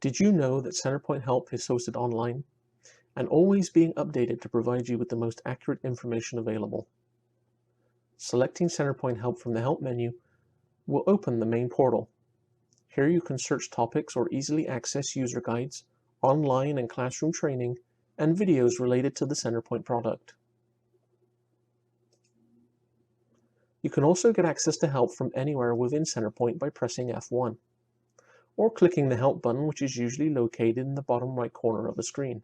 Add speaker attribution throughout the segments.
Speaker 1: Did you know that CenterPoint Help is hosted online and always being updated to provide you with the most accurate information available? Selecting CenterPoint Help from the Help menu will open the main portal. Here you can search topics or easily access user guides, online and classroom training, and videos related to the CenterPoint product. You can also get access to help from anywhere within CenterPoint by pressing F1, or clicking the Help button, which is usually located in the bottom right corner of the screen.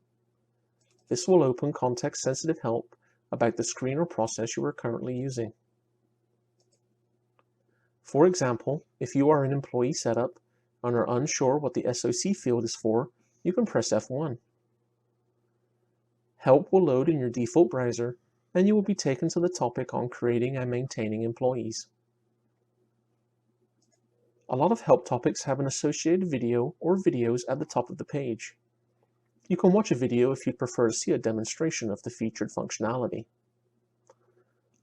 Speaker 1: This will open context-sensitive help about the screen or process you are currently using. For example, if you are in employee setup and are unsure what the SOC field is for, you can press F1. Help will load in your default browser, and you will be taken to the topic on creating and maintaining employees. A lot of help topics have an associated video or videos at the top of the page. You can watch a video if you'd prefer to see a demonstration of the featured functionality.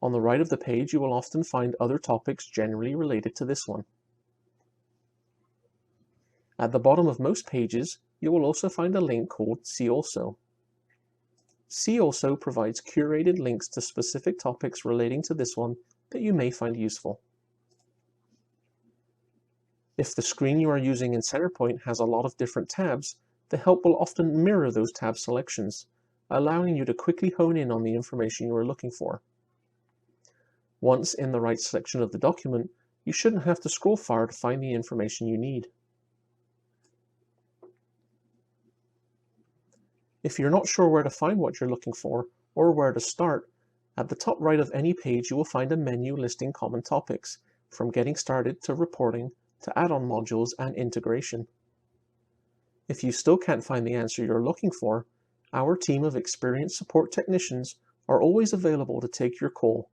Speaker 1: On the right of the page, you will often find other topics generally related to this one. At the bottom of most pages, you will also find a link called See Also. See Also provides curated links to specific topics relating to this one that you may find useful. If the screen you are using in CenterPoint has a lot of different tabs, the help will often mirror those tab selections, allowing you to quickly hone in on the information you are looking for. Once in the right section of the document, you shouldn't have to scroll far to find the information you need. If you're not sure where to find what you're looking for, or where to start, at the top right of any page you will find a menu listing common topics, from getting started to reporting to add-on modules and integration. If you still can't find the answer you're looking for, our team of experienced support technicians are always available to take your call